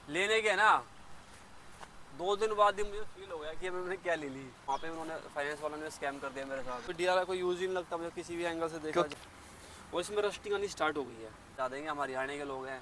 लेने के ना 2 दिन बाद ही मुझे फील हो गया कि मैंने क्या ले ली। वहाँ पे उन्होंने फाइनेंस वालों ने स्कैम कर दिया मेरे साथ। तो डीआरएल कोई यूज ही नहीं लगता मुझे किसी भी एंगल से देखा जाए। वो इसमें रस्टिंग आनी स्टार्ट हो गई है। बता देंगे हम हरियाणा के लोग हैं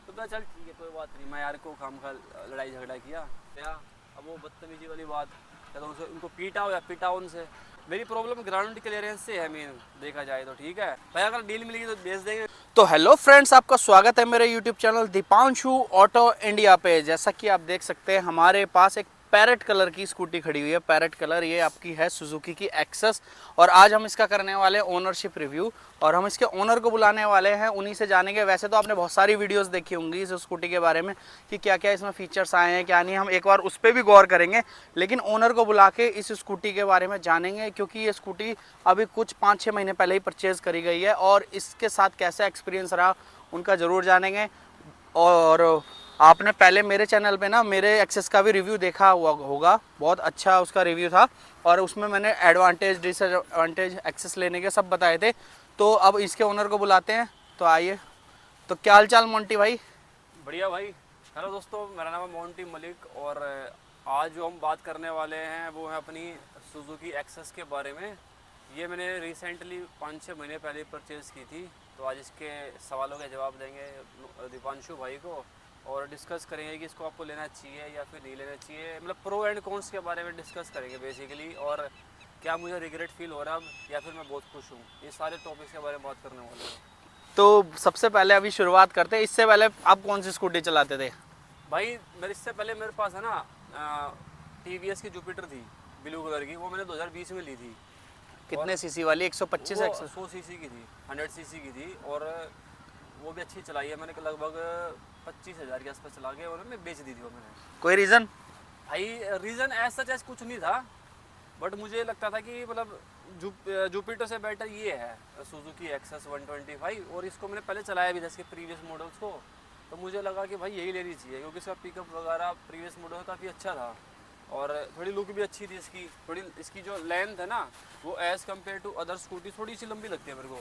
तो मैं चल ठीक है कोई बात नहीं। मैं यार को खामखा लड़ाई झगड़ा किया क्या। अब वो बदतमीजी वाली बात या तो उनसे उनको पीटा हो या पीटा उनसे। मेरी प्रॉब्लम ग्राउंड क्लियरेंस से है मेन देखा जाए तो। ठीक है भाई अगर डील मिलेगी तो बेच देंगे। तो हेलो फ्रेंड्स, आपका स्वागत है मेरे YouTube channel Deepanshu auto India पे। जैसा कि आप देख सकते हैं हमारे पास एक पैरेट कलर की स्कूटी खड़ी हुई है। पैरेट कलर ये आपकी है सुजुकी की एक्सेस। और आज हम इसका करने वाले ओनरशिप रिव्यू और हम इसके ओनर को बुलाने वाले हैं, उन्हीं से जानेंगे। वैसे तो आपने बहुत सारी वीडियोस देखी होंगी इस स्कूटी के बारे में कि क्या क्या इसमें फीचर्स आए हैं क्या नहीं। हम एक बार उस पर भी गौर करेंगे, लेकिन ओनर को बुला के इस स्कूटी के बारे में जानेंगे, क्योंकि ये स्कूटी अभी कुछ 5-6 महीने पहले ही परचेज़ करी गई है और इसके साथ कैसा एक्सपीरियंस रहा उनका ज़रूर जानेंगे। और आपने पहले मेरे चैनल पे ना मेरे एक्सेस का भी रिव्यू देखा हुआ होगा, बहुत अच्छा उसका रिव्यू था और उसमें मैंने एडवांटेज डिसएडवांटेज एक्सेस लेने के सब बताए थे। तो अब इसके ओनर को बुलाते हैं, तो आइए। तो क्या हाल चाल मोंटी भाई? बढ़िया भाई। हेलो दोस्तों, मेरा नाम है मोंटी मलिक और आज जो हम बात करने वाले हैं वो है अपनी सुजुकी एक्सेस के बारे में। ये मैंने रिसेंटली 5-6 महीने पहले परचेज़ की थी। तो आज इसके सवालों के जवाब देंगे दीपांशु भाई को और डिस्कस करेंगे कि इसको आपको लेना चाहिए या फिर नहीं लेना चाहिए। मतलब प्रो एंड कॉन्स के बारे में डिस्कस करेंगे बेसिकली, और क्या मुझे रिग्रेट फील हो रहा है अब या फिर मैं बहुत खुश हूँ। ये सारे टॉपिक्स के बारे में बात करने वाले हैं। तो सबसे पहले अभी शुरुआत करते हैं। इससे पहले आप कौन सी स्कूटी चलाते थे? भाई इससे पहले मेरे पास है ना TVS की जुपिटर थी ब्लू कलर की। वो मैंने 2020 में ली थी। कितने सीसी वाली? 125 एक्सेस? 100 सीसी की थी, 100 सीसी की थी और वो भी अच्छी चलाई है। मैंने लगभग 25,000 के आसपास चला के और मैं बेच दी थी वो मैंने। कोई रीज़न? भाई रीज़न ऐसा जैसे कुछ नहीं था, बट मुझे लगता था कि मतलब जुपिटर से बेटर ये है सुजुकी एक्सेस 125। और इसको मैंने पहले चलाया भी था इसके प्रीवियस मॉडल्स को, तो मुझे लगा कि भाई यही लेनी चाहिए क्योंकि इसका पिकअप वगैरह प्रीवियस मॉडल काफ़ी अच्छा था और थोड़ी लुक भी अच्छी थी इसकी। थोड़ी इसकी जो लेंथ है ना वो as compare to other scooty थोड़ी सी लंबी लगती है मेरे को।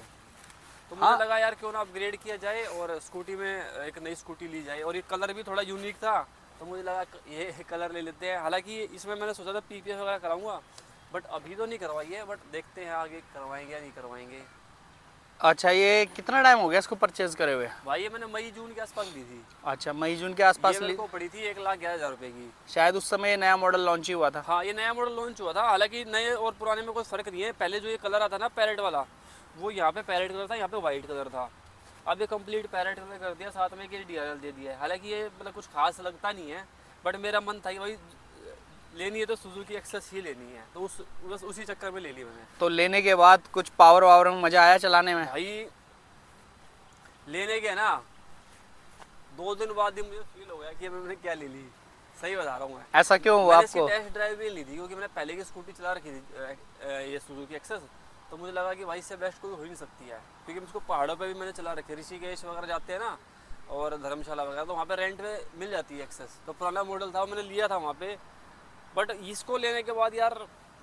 तो मुझे लगा यार क्यों ना अपग्रेड किया जाए और स्कूटी में एक नई स्कूटी ली जाए। और ये कलर भी थोड़ा यूनिक था तो मुझे लगा ये कलर ले लेते हैं। हालांकि इसमें मैंने सोचा था PPF वगैरह कराऊंगा, बट अभी तो नहीं करवाई है, बट देखते हैं आगे करवाएंगे या नहीं करवाएंगे। अच्छा, ये कितना टाइम हो गया इसको परचेज करे हुए? भाई ये मैंने मई जून के आसपास ली थी। अच्छा, मई जून के आसपास ली को पड़ी थी 1,11,000 रुपये की। शायद उस समय नया मॉडल लॉन्च ही हुआ था। हाँ, ये नया मॉडल लॉन्च हुआ था। हालांकि नए और पुराने में कोई फ़र्क नहीं है। पहले जो ये कलर आता ना पैरेट वाला, वो यहाँ पे पैरेट कलर था, यहाँ पे वाइट कलर था। अब ये कंप्लीट पैरेट कलर कर दिया, साथ में कि DRL दे दिया है। हालांकि ये मतलब कुछ खास लगता नहीं है, बट मेरा मन था कि भाई लेनी है तो सुजुकी एक्सेस ही लेनी है, तो बस उसी चक्कर में ले ली मैंने। तो लेने के बाद कुछ पावर वावर में मजा आया चलाने में? भाई लेने के ना 2 दिन बाद ही मुझे फील हो गया कि मैंने क्या ले ली। सही बता रहा हूँ मैं। ऐसा क्यों हुआ आपको? टेस्ट ड्राइव भी ली थी क्योंकि मैंने पहले की स्कूटी चला रखी थी ये सुजुकी एक्सेस। तो मुझे लगा कि भाई इससे बेस्ट कोई हो ही नहीं सकती है, क्योंकि उसको पहाड़ों पे भी मैंने चला रखी है। ऋषिकेश वगैरह जाते हैं ना और धर्मशाला वगैरह, तो वहाँ पे रेंट पे मिल जाती है एक्सेस। तो पुराना मॉडल था, मैंने लिया था वहाँ पे। बट इसको लेने के बाद यार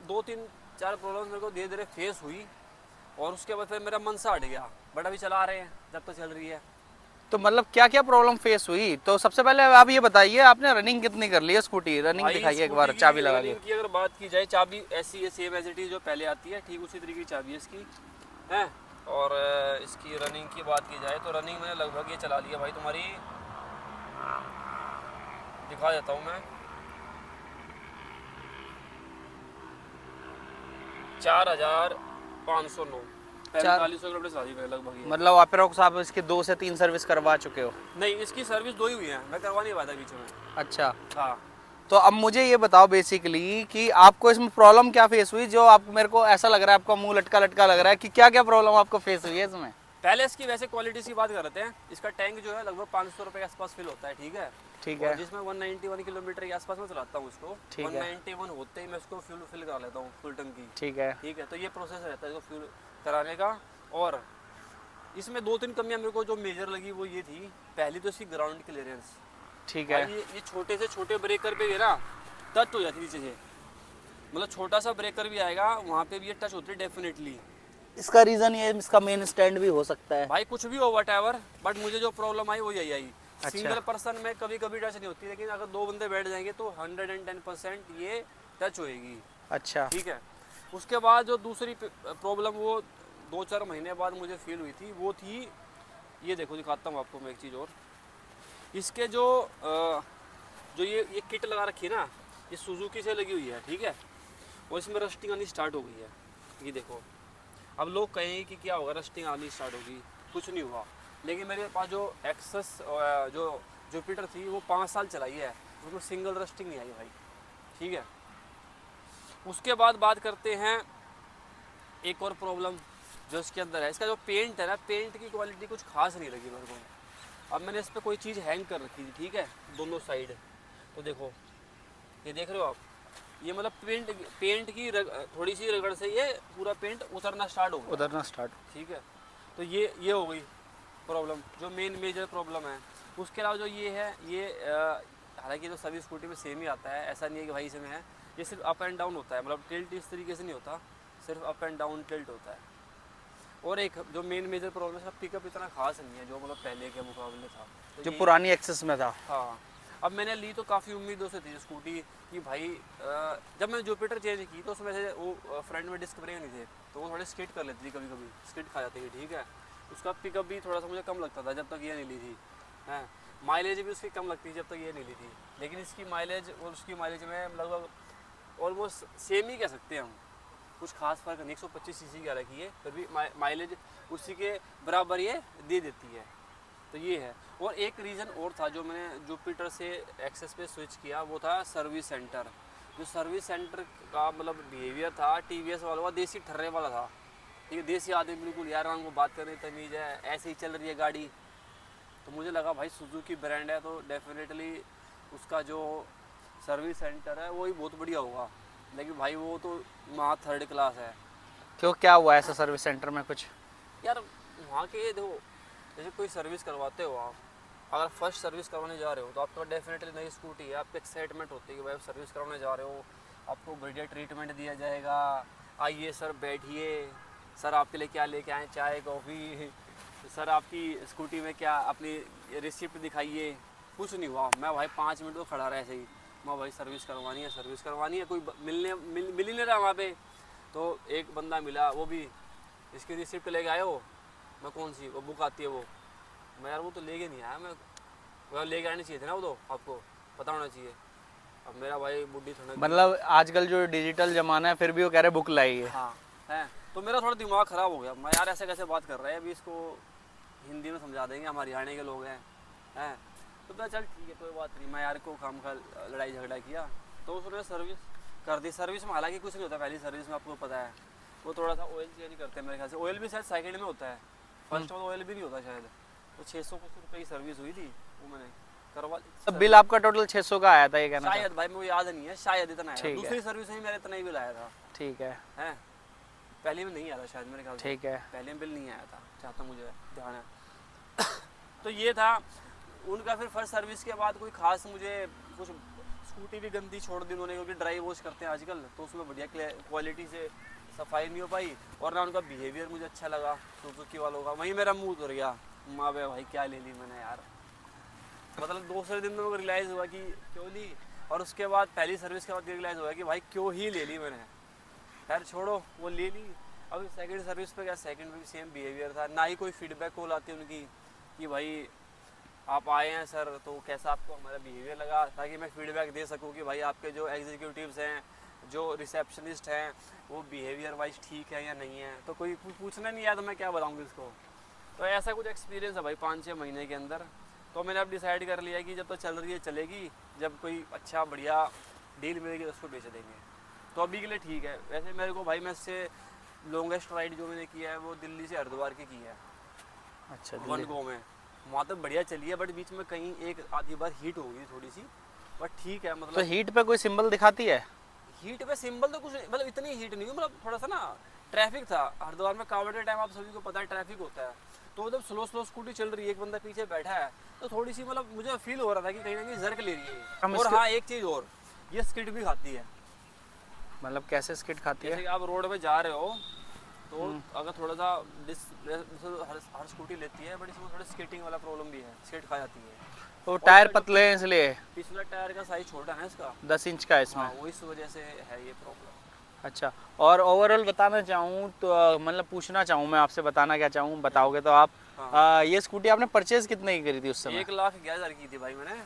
2-3-4 प्रॉब्लम मेरे को धीरे धीरे फेस हुई और उसके बाद फिर मेरा मन सा हट गया। बट अभी चला रहे हैं जब तक चल रही है। तो मतलब क्या क्या प्रॉब्लम फेस हुई? तो सबसे पहले आप ये बताइए, आपने रनिंग कितनी कर ली है स्कूटी? रनिंग दिखाइए एक बार चाबी लगा के। की अगर बात की जाए, चाबी ऐसी है सेम एज इट इज जो पहले आती है, ठीक उसी तरीके की चाबी है इसकी है। और इसकी रनिंग की बात की जाए तो रनिंग मैंने लगभग ये चला लिया भाई तुम्हारी, दिखा देता हूँ मैं, 4,509 4500 किलोमीटर चला दी लगभग। मतलब अप्रोक्स आप इसकी 2 से 3 सर्विस करवा चुके हो? नहीं, इसकी सर्विस 2 ही हुई है, मैं करवा नहीं पाया था बीच में। अच्छा हाँ। तो अब मुझे ये बताओ बेसिकली कि आपको इसमें प्रॉब्लम क्या फेस हुई, जो आप मेरे को ऐसा लग रहा है आपका मुंह लटका लटका लग रहा है कि क्या क्या प्रॉब्लम आपको फेस हुई है इसमें? पहले इसकी वैसे क्वालिटी की बात करते हैं। इसका टैंक जो है लगभग 500 रुपये के आसपास फिल होता है। ठीक है, ठीक है। जिसमें 191 किलोमीटर के आसपास मैं चलाता हूँ इसको। 191 होते ही मैं इसको फ्यूल फिल करा लेता हूँ फुल टंकी। ठीक है, ठीक है। तो ये प्रोसेस रहता है इसको फ्यूल कराने का। और इसमें 2-3 कमियां मेरे को जो मेजर लगी वो ये थी। पहली तो इसकी ग्राउंड क्लियरेंस। ठीक है। ये छोटे से छोटे ब्रेकर पे ना टच हो जाती है नीचे से, मतलब छोटा सा ब्रेकर भी आएगा वहाँ पे भी ये टच होती है डेफिनेटली। इसका रीजन ये इसका मेन स्टैंड भी हो सकता है भाई, कुछ भी हो वट एवर, बट मुझे जो प्रॉब्लम आई वो यही आई। सिंगल पर्सन में कभी कभी टच नहीं होती, लेकिन अगर 2 बंदे बैठ जाएंगे तो 110% ये टच होएगी। अच्छा। ठीक है। उसके बाद जो दूसरी प्रॉब्लम वो 2-4 महीने बाद मुझे फील हुई थी, वो थी, ये देखो दिखाता हूँ आपको मैं एक चीज़ और। इसके जो ये किट लगा रखी है ना, ये सुजुकी से लगी हुई है, ठीक है, और इसमें रस्टिंग आनी स्टार्ट हो गई है। ये देखो, अब लोग कहेंगे कि क्या होगा, रस्टिंग आनी स्टार्ट होगी, कुछ नहीं हुआ। लेकिन मेरे पास जो एक्सेस जो जुपिटर थी वो 5 साल चलाई है, उसमें सिंगल रस्टिंग नहीं आई भाई। ठीक है। उसके बाद बात करते हैं एक और प्रॉब्लम जो इसके अंदर है, इसका जो पेंट है ना, पेंट की क्वालिटी कुछ खास नहीं लगी मेरे को। अब मैंने इस पर कोई चीज़ हैंग कर रखी थी, ठीक है, दोनों साइड, तो देखो ये देख रहे हो आप, ये मतलब पेंट की थोड़ी सी रगड़ से ये पूरा पेंट उतरना स्टार्ट हो गया, उतरना स्टार्ट। ठीक है। तो ये हो गई प्रॉब्लम, जो मेजर प्रॉब्लम है। उसके अलावा जो ये है, ये हालांकि तो सभी स्कूटी में सेम ही आता है, ऐसा नहीं है कि भाई इसमें है, ये सिर्फ अप एंड डाउन होता है, मतलब टिल्ट इस तरीके से नहीं होता, सिर्फ अप एंड डाउन टिल्ट होता है। और एक जो मेजर प्रॉब्लम है, पिकअप इतना खास नहीं है जो मतलब पहले के मुकाबले था, तो जो पुरानी एक्सेस में था। हाँ। अब मैंने ली तो काफ़ी उम्मीदों से थी स्कूटी कि भाई जब मैंने जुपिटर चेंज की तो उसमें से वो फ्रंट में डिस्क ब्रेक नहीं थे, तो वो थोड़े स्किड कर लेती थी, कभी कभी स्किड खा जाती थी, ठीक है। उसका पिकअप भी थोड़ा सा मुझे कम लगता था जब तक ये नहीं ली थी, हैं। माइलेज भी उसकी कम लगती थी जब तक ये नहीं ली थी, लेकिन इसकी माइलेज और उसकी माइलेज में लगभग ऑलमोस्ट सेम ही कह सकते हैं हम, कुछ खास फर्क नहीं। 125 सीसी का रखी है, फिर भी माइलेज उसी के बराबर ये दे देती है, तो ये है। और एक रीज़न और था जो मैंने जुपिटर से एक्सेस पे स्विच किया, वो था सर्विस सेंटर। जो सर्विस सेंटर का मतलब बिहेवियर था टीवीएस वालों का, देसी ठर्रे वाला था, ठीक है, देसी आदमी बिल्कुल, यार उनको बात करने तमीज़ है, ऐसे ही चल रही है गाड़ी। तो मुझे लगा भाई सुजुकी ब्रांड है तो डेफिनेटली उसका जो सर्विस सेंटर है वो ही बहुत बढ़िया होगा, लेकिन भाई वो तो वहाँ 3rd क्लास है। क्यों, क्या हुआ ऐसा सर्विस सेंटर में कुछ? यार वहाँ के देखो, जैसे कोई सर्विस करवाते हो आप, अगर फर्स्ट सर्विस करवाने जा रहे हो तो आपका डेफिनेटली नई स्कूटी है, आपको एक्साइटमेंट होती है कि भाई आप सर्विस करवाने जा रहे हो, आपको बढ़िया ट्रीटमेंट दिया जाएगा, आइए सर बैठिए, सर आपके लिए क्या लेके आए, चाय कॉफ़ी, सर आपकी स्कूटी में क्या, अपनी रिसिप्ट दिखाइए। कुछ नहीं हुआ। मैं भाई 5 मिनट तो खड़ा रहा ऐसे ही, मैं भाई सर्विस करवानी है, कोई मिल ही नहीं रहा वहाँ पे। तो एक बंदा मिला, वो भी इसकी रिसिप्ट लेके आए हो, मैं कौन सी, वो बुक आती है वो, मैं यार वो तो लेके नहीं आया, मैं वो लेके आने चाहिए थे ना, वो तो आपको पता होना चाहिए। अब मेरा भाई बुढ़ी थोड़ा, मतलब आजकल जो डिजिटल जमाना है फिर भी वो कह रहे बुक लाइए। हाँ है, तो मेरा थोड़ा दिमाग ख़राब हो गया, मैं यार ऐसे कैसे बात कर रहे हैं, अभी इसको हिंदी में समझा देंगे, हम हरियाणा के लोग हैं। तो मैं चल ठीक है कोई बात नहीं, मैं यार को काम का लड़ाई झगड़ा किया, तो उसने सर्विस कर दी। सर्विस में हालांकि कुछ नहीं होता, पहली सर्विस में आपको पता है, वो थोड़ा सा ऑयल चेंज करते हैं मेरे ख्याल से, ऑयल भी शायद सेकंड में होता है, फर्स्ट में तो ऑयल भी नहीं होता शायद। तो 600 कुछ रुपये की सर्विस हुई थी, वो मैंने करवा ली। तो बिल आपका टोटल 600 का आया था, ये कहना शायद भाई मुझे याद नहीं है, शायद इतना आया। ठीक है। दूसरी सर्विस में मेरा इतना ही बिल आया था। ठीक है, हैं, पहले में नहीं आया था शायद मेरे ख्याल से। ठीक है। पहले में बिल नहीं आया था, जहाँ तक मुझे ध्यान है। तो ये था उनका। फिर फर्स्ट सर्विस के बाद कोई खास मुझे कुछ, स्कूटी भी गंदी छोड़ दी उन्होंने, क्योंकि ड्राई वॉश करते हैं आजकल, तो उसमें बढ़िया क्वालिटी से सफाई नहीं हो पाई, और ना उनका बिहेवियर मुझे अच्छा लगा सुजुकी वालों का। वहीं मेरा मुंह उतर गया, माँ बे भाई क्या ले ली मैंने यार, मतलब दूसरे दिन में रियलाइज़ हुआ कि क्यों ली, और उसके बाद पहली सर्विस के बाद रियलाइज़ हुआ कि भाई क्यों ही ले ली मैंने। खैर छोड़ो, वो ले ली। अब सेकंड सर्विस पे क्या, सेकंड में भी सेम बिहेवियर था, ना ही कोई फीडबैक कॉल आती उनकी कि भाई आप आए हैं सर, तो कैसा आपको हमारा बिहेवियर लगा, ताकि मैं फीडबैक दे सकूं कि भाई आपके जो एग्जीक्यूटिव्स हैं, जो रिसेप्शनिस्ट हैं, वो बिहेवियर वाइज ठीक है या नहीं है। तो कोई पूछना नहीं आया तो मैं क्या बताऊँगी इसको। तो ऐसा कुछ एक्सपीरियंस है भाई 5-6 महीने के अंदर। तो मैंने अब डिसाइड कर लिया कि जब तो चल रही है चलेगी, जब कोई अच्छा बढ़िया डील मिलेगी तो उसको बेच देंगे। तो अभी के लिए ठीक है। वैसे मेरे को भाई, मैं इससे लॉन्गेस्ट राइड जो मैंने किया है वो दिल्ली से हरिद्वार की है। अच्छा, वन गो में वहाँ तो बढ़िया चली है, बट बीच में कहीं एक आधी बार हीट हो गई थोड़ी सी, बट ठीक है। मतलब तो हीट पे कोई सिंबल दिखाती है? हीट पे सिंबल तो कुछ मतलब इतनी हीट नहीं हुई, मतलब थोड़ा सा ना ट्रैफिक था हरिद्वार में, कावड़ के टाइम आप सभी को पता है ट्रैफिक होता है, तो जब स्लो स्कूटी चल रही है, एक बंदा पीछे बैठा है, तो थोड़ी सी मतलब मुझे फील हो रहा था कि कहीं ना कहीं जर्क ले रही है। और हाँ एक चीज़ और, ये स्किड भी खाती है। मतलब कैसे स्किड खाती है? जैसे आप रोड में जा रहे हो तो अगर थोड़ा सा हर स्कूटी लेती है, बट इसमें थोड़ा स्केटिंग वाला प्रॉब्लम भी है, स्किड खा जाती है। वो टायर पतले हैं इसलिए। पिछला टायर का साइज छोटा है ना इसका, 10 इंच का है इसमें। हाँ वो इस वजह से है ये प्रॉब्लम। अच्छा, और ओवरऑल बताना चाहूँ तो मतलब पूछना चाहूँ मैं आपसे, बताना क्या चाहूँ बताओगे तो आप, हाँ। ये स्कूटी आपने परचेज कितने की करी थी उस समय? 1,11,000 की थी भाई मैंने,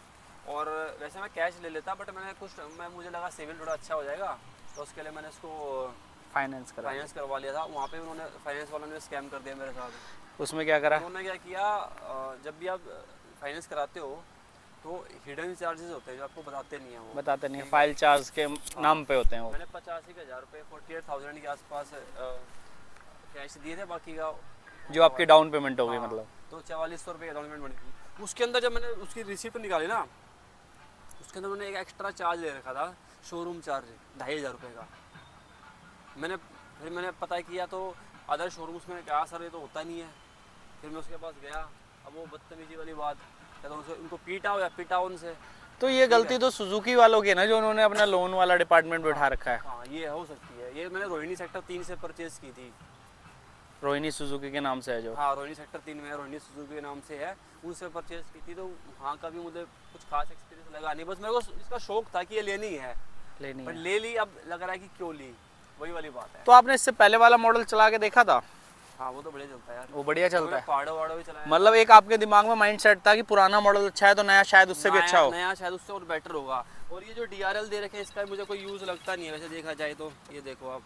और वैसे मैं कैश ले लेता, बट मैंने मुझे लगा सिविल थोड़ा अच्छा हो जाएगा, तो उसके लिए मैंने इसको फाइनेंस करा? फाइनेंस करवा लिया था। वहाँ पे उन्होंने फाइनेंस वालों ने स्कैम कर दिया मेरे साथ। उसमें क्या करा? उन्होंने क्या किया, जब भी आप फाइनेंस कराते हो तो हिडन चार्जेस होते हैं जो आपको बताते नहीं हैं, वो बताते नहीं है, फाइल चार्ज के नाम पे होते हैं वो। मैंने 85,000 रुपये 48,000 के आसपास कैश दिए थे, बाकी का जो आपकी डाउन पेमेंट हो गई हाँ, मतलब। तो 4400 रुपये डाउन पेमेंट बनी थी। उसके अंदर जब मैंने उसकी रिसिप्ट निकाली ना, उसके अंदर मैंने एक एक्स्ट्रा चार्ज ले रखा था, शोरूम चार्ज 2,500 रुपये का। फिर मैंने पता किया तो अदर शोरूम्स में कहा सर ये तो होता नहीं है। फिर मैं उसके पास गया, अब वो बदतमीजी वाली बात, या तो उनको पीटा या पिटा उनसे। तो ये गलती तो सुजुकी वालों की है ना, जो उन्होंने अपना लोन वाला डिपार्टमेंट बैठा रखा है। हाँ ये हो सकती है। ये मैंने रोहिणी सेक्टर 3 से परचेज की थी। रोहिणी सुजुकी के नाम से है जो? हाँ रोहिणी सेक्टर 3 में रोहिणी सुजुकी के नाम से है, उनसे परचेज की थी। तो वहाँ का भी मुझे कुछ खास एक्सपीरियंस लगा नहीं, बस मेरे को इसका शौक था कि ये लेनी है, लेनी पर है। ले ली। अब लग रहा है कि क्यों ली, वही वाली बात है। तो आपने इससे पहले वाला मॉडल चला के देखा था? हाँ वो तो बढ़िया चलता है यार, वो बढ़िया चलता है। पहाड़ों वहाड़ों भी चलाया। मतलब एक आपके दिमाग में माइंड सेट था कि पुराना मॉडल अच्छा है तो नया शायद उससे भी अच्छा हो। नया शायद उससे और बेटर होगा। और ये जो DRL दे रखे हैं, इसका मुझे कोई यूज़ लगता नहीं है वैसे देखा जाए तो। ये देखो आप,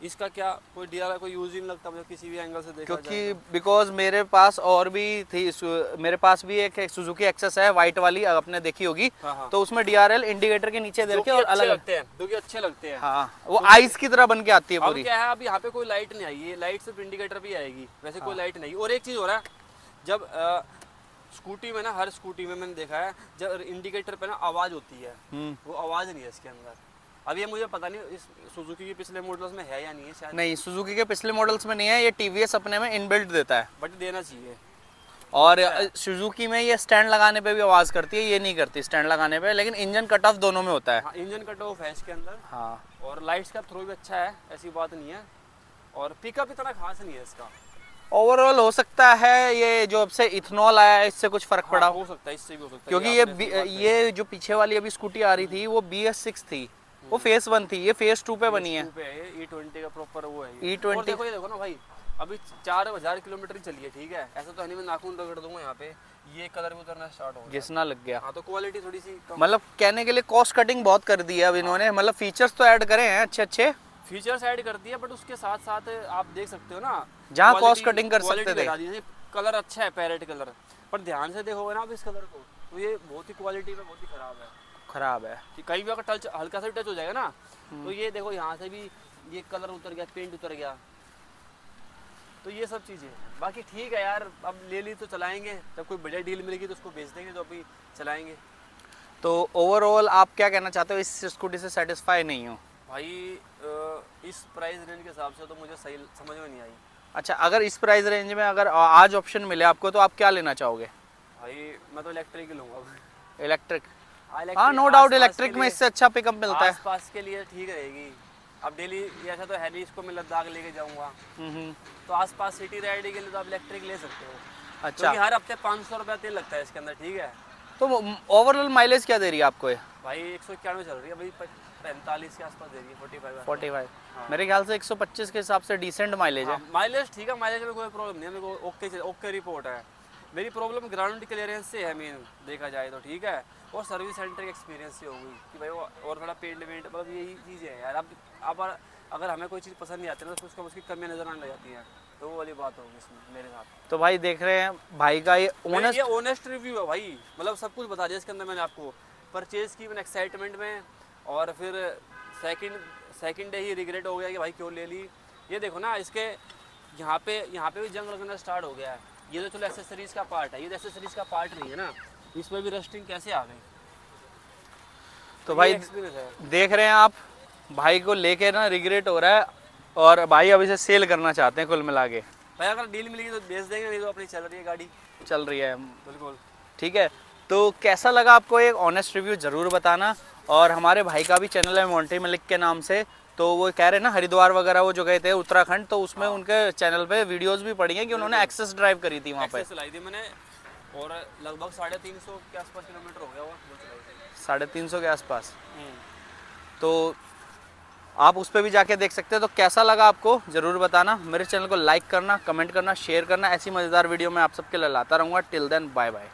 इसका क्या कोई DRL कोई यूज़ ही नहीं लगता मुझे किसी भी एंगल से देखा क्योंकि जाए तो। बिकॉज मेरे पास और भी थी, मेरे पास भी एक सुजुकी एक्सेस है वाइट वाली, आपने देखी होगी। हाँ, हाँ। तो उसमें DRL इंडिकेटर के नीचे दे रखे और अलग लगते हैं, जो कि अच्छे लगते हैं। हाँ, वो आइस की तरह बन के आती है अब पूरी। क्या है, अब यहाँ पे कोई लाइट नहीं आई है, लाइट सिर्फ इंडिकेटर भी आएगी, वैसे कोई लाइट नहीं। और एक चीज़ हो रहा है, जब स्कूटी में ना, हर स्कूटी में मैंने देखा है, जब इंडिकेटर पे ना आवाज़ होती है, वो आवाज़ नहीं है इसके अंदर। अब ये मुझे पता नहीं इस सुजुकी के पिछले मॉडल्स में है या नहीं है, शायद नहीं, सुजुकी के पिछले मॉडल्स में नहीं है, ये TVS अपने में इनबिल्ट देता है। बट देना चाहिए। और सुजुकी में ये स्टैंड लगाने पे भी आवाज़ करती है, ये नहीं करती स्टैंड लगाने पे, लेकिन इंजन कट ऑफ दोनों में होता है। हाँ इंजन कट ऑफ है इसके अंदर। हाँ, और लाइट्स का थ्रो भी अच्छा है, ऐसी बात नहीं है। और पिकअप इतना खास नहीं है इसका। ओवरऑल हो सकता है ये जो अब से इथनॉल आया है इससे कुछ फर्क पड़ा हो सकता है, इससे भी हो सकता है। क्योंकि ये जो पीछे वाली अभी स्कूटी आ रही थी वो BS6 थी, वो फेस 1 थी, ये फेस 2 पे बनी है। E20 का प्रॉपर वो है ये। E20 और देखो ये देखो ना भाई, अभी 4,000 किलोमीटर ही चली है, ठीक है। ऐसा तो है नहीं मैं नाखून रगड़ दूंगा यहाँ पे, ये कलर भी उतरना स्टार्ट हो गया। घिसना लग गया। हाँ तो क्वालिटी थोड़ी सी कम। मतलब कहने के लिए कॉस्ट कटिंग बहुत कर दी है अब इन्होंने, मतलब फीचर्स तो ऐड करे हैं अच्छे अच्छे, फीचर्स ऐड कर दिया, बट उसके साथ साथ आप देख सकते हो ना, जहाँ कॉस्ट कटिंग कर सकते थे। कलर अच्छा है, पैरेट कलर, पर ध्यान से देखोगे ना आप इस कलर को, तो ये बहुत ही क्वालिटी में बहुत ही खराब है। कि कहीं भी अगर टच हल्का सा टच हो जाएगा ना, तो ये देखो यहाँ से भी ये कलर उतर गया, पेंट उतर गया, तो ये सब चीज़ें। बाकी ठीक है यार, अब ले ली तो चलाएंगे, जब कोई बढ़िया डील मिलेगी तो उसको बेच देंगे, तो अभी चलाएंगे। तो ओवरऑल आप क्या कहना चाहते हो, इस स्कूटी से सेटिस्फाई नहीं हो? भाई इस प्राइस रेंज के हिसाब से तो मुझे सही समझ में नहीं आई। अच्छा, अगर इस प्राइस रेंज में अगर आज ऑप्शन मिले आपको तो आप क्या लेना चाहोगे? भाई मैं तो इलेक्ट्रिक ही लूँगा। इलेक्ट्रिक? हाँ, नो डाउट इलेक्ट्रिक में इससे अच्छा पिकअप मिलता है। आसपास के लिए ठीक रहेगी। अब डेली ऐसा तो है नहीं, इसको मैं लद्दाख लेके जाऊँगा, तो आसपास सिटी राइडिंग के लिए तो आप इलेक्ट्रिक ले सकते हो। अच्छा, क्योंकि हर हफ्ते 500 रुपया तेल लगता है इसके अंदर, ठीक है। तो ओवरऑल माइलेज क्या दे रही है आपको ये? भाई 191 चल रही है, अभी 45 के आसपास दे रही है, 45। मेरे ख्याल से 125 के हिसाब से डिसेंट माइलेज है। माइलेज ठीक है, माइलेज में कोई प्रॉब्लम नहीं है, मेरे को ओके रिपोर्ट है। मेरी प्रॉब्लम ग्राउंड क्लियरेंस से है मेन, देखा जाए तो, ठीक है। और सर्विस सेंटर के एक्सपीरियंस से हो गई कि भाई वो और थोड़ा पेंट वेंट, मतलब यही चीज़ें हैं यार। अब अगर हमें कोई चीज़ पसंद नहीं आती ना, तो उसको उसकी कमियाँ नजर आने लग जाती हैं, तो वो वाली बात होगी इसमें मेरे साथ। तो भाई देख रहे हैं भाई का ये ऑनेस्ट रिव्यू है भाई, मतलब सब कुछ बता दिया इसके अंदर मैंने आपको। परचेज की मैंने एक्साइटमेंट में, और फिर सेकंड डे ही रिग्रेट हो गया कि भाई क्यों ले ली। ये देखो ना, इसके यहाँ पे भी जंग लगना स्टार्ट हो गया है। ये तो चलो एक्सेसरीज का पार्ट है, ये तो एक्सेसरीज का पार्ट नहीं है ना, इसमें भी रस्टिंग कैसे आ गई। तो भाई देख रहे हैं आप, भाई को लेके ना रिग्रेट हो रहा है, और भाई अब इसे सेल करना चाहते हैं कुल मिला के। भाई अगर डील मिलेगी तो बेच देंगे, नहीं तो अपनी चल रही है गाड़ी। चल रही है, बिल्कुल ठीक है। तो कैसा लगा आपको, एक ऑनेस्ट रिव्यू ज़रूर बताना। और हमारे भाई का भी चैनल है मोंटी मलिक के नाम से, तो वो कह रहे हैं ना हरिद्वार वगैरह वो जो गए थे उत्तराखंड, तो उसमें उनके चैनल पे वीडियोस भी पड़ी हैं कि उन्होंने एक्सेस ड्राइव करी थी वहाँ पे। चलाई थी मैंने, और लगभग 350 के आसपास किलोमीटर हो गया हुआ वो चलाई थी। 350 के आसपास। तो आप उस पर भी जाके देख सकते हैं। तो कैसा लगा आपको ज़रूर बताना, मेरे चैनल को लाइक करना, कमेंट करना, शेयर करना। ऐसी मज़ेदार वीडियो मैं आप सबके लिए लाता रहूँगा। Till then bye bye.